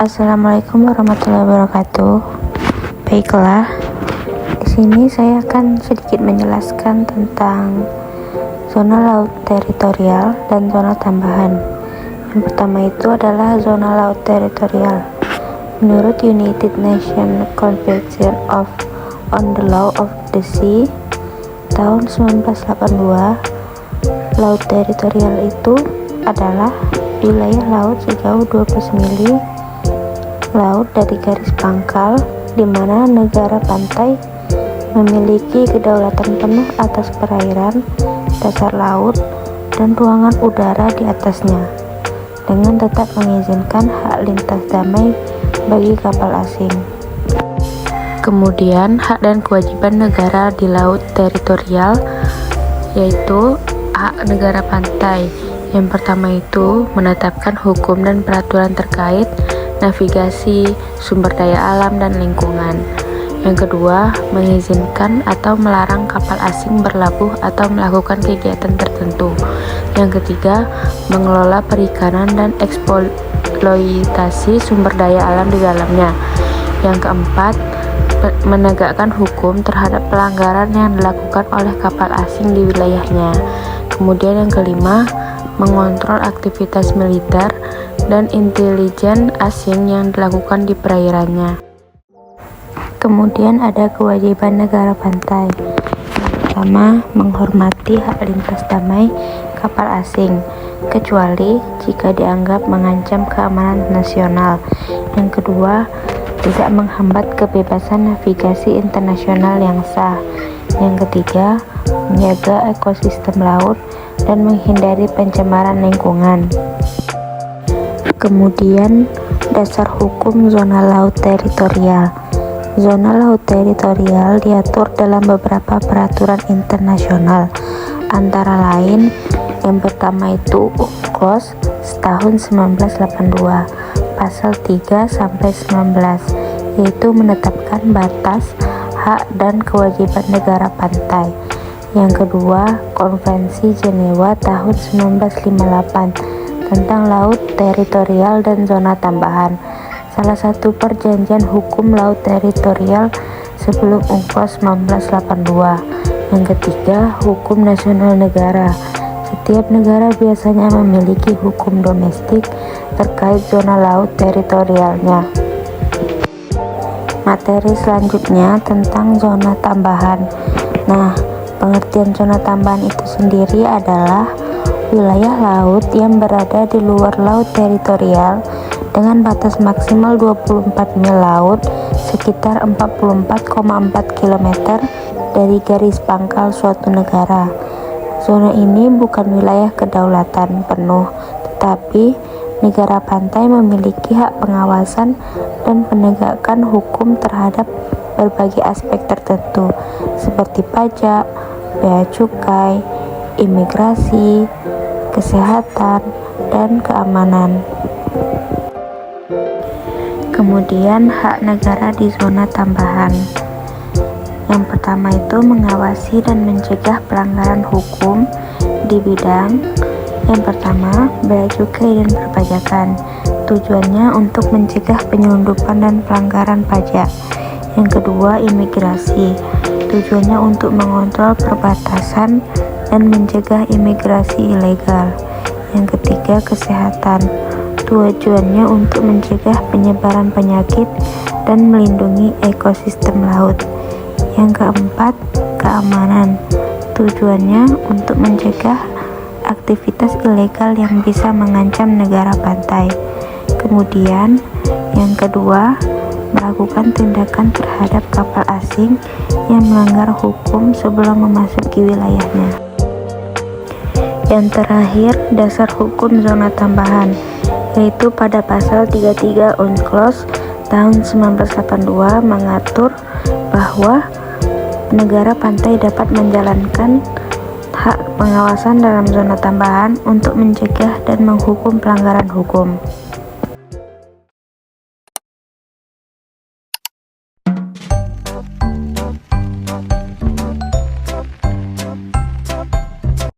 Assalamualaikum warahmatullahi wabarakatuh. Baiklah, di sini saya akan sedikit menjelaskan tentang zona laut teritorial dan zona tambahan. Yang pertama itu adalah zona laut teritorial. Menurut United Nations Convention on the Law of the Sea tahun 1982, laut teritorial itu adalah wilayah laut sejauh 12 mili laut dari garis pangkal di mana negara pantai memiliki kedaulatan penuh atas perairan, dasar laut, dan ruangan udara di atasnya, dengan tetap mengizinkan hak lintas damai bagi kapal asing. Kemudian, hak dan kewajiban negara di laut teritorial, yaitu hak negara pantai. Yang pertama itu menetapkan hukum dan peraturan terkait navigasi, sumber daya alam, dan lingkungan. Yang kedua, mengizinkan atau melarang kapal asing berlabuh atau melakukan kegiatan tertentu. Yang ketiga, mengelola perikanan dan eksploitasi sumber daya alam di dalamnya. Yang keempat, menegakkan hukum terhadap pelanggaran yang dilakukan oleh kapal asing di wilayahnya. Kemudian yang kelima, mengontrol aktivitas militer dan intelijen asing yang dilakukan di perairannya. Kemudian ada kewajiban negara pantai. Yang pertama, menghormati hak lintas damai kapal asing, kecuali jika dianggap mengancam keamanan nasional. Yang kedua, tidak menghambat kebebasan navigasi internasional yang sah. Yang ketiga, menjaga ekosistem laut dan menghindari pencemaran lingkungan. Kemudian, dasar hukum zona laut teritorial. Zona laut teritorial diatur dalam beberapa peraturan internasional, antara lain yang pertama itu UNCLOS tahun 1982, pasal 3 sampai 19, yaitu menetapkan batas, hak dan kewajiban negara pantai. Yang kedua, Konvensi Jenewa tahun 1958 tentang laut teritorial dan zona tambahan, salah satu perjanjian hukum laut teritorial sebelum UNCLOS 1982. Yang ketiga, hukum nasional negara. Setiap negara biasanya memiliki hukum domestik terkait zona laut teritorialnya. Materi selanjutnya tentang zona tambahan. Nah, pengertian zona tambahan itu sendiri adalah wilayah laut yang berada di luar laut teritorial dengan batas maksimal 24 mil laut, sekitar 44,4 km dari garis pangkal suatu negara. Zona ini bukan wilayah kedaulatan penuh, tetapi negara pantai memiliki hak pengawasan dan penegakan hukum terhadap berbagai aspek tertentu, seperti pajak, bea cukai, imigrasi, kesehatan, dan keamanan. Kemudian hak negara di zona tambahan. Yang pertama itu mengawasi dan mencegah pelanggaran hukum di bidang yang pertama, bea cukai dan perpajakan. Tujuannya untuk mencegah penyelundupan dan pelanggaran pajak. Yang kedua, imigrasi. Tujuannya untuk mengontrol perbatasan dan mencegah imigrasi ilegal. Yang ketiga, kesehatan. Tujuannya untuk mencegah penyebaran penyakit dan melindungi ekosistem laut. Yang keempat, keamanan. Tujuannya untuk mencegah aktivitas ilegal yang bisa mengancam negara pantai. Kemudian, yang kedua, melakukan tindakan terhadap kapal asing yang melanggar hukum sebelum memasuki wilayahnya. Yang terakhir, dasar hukum zona tambahan, yaitu pada pasal 33 UNCLOS tahun 1982 mengatur bahwa negara pantai dapat menjalankan hak pengawasan dalam zona tambahan untuk mencegah dan menghukum pelanggaran hukum.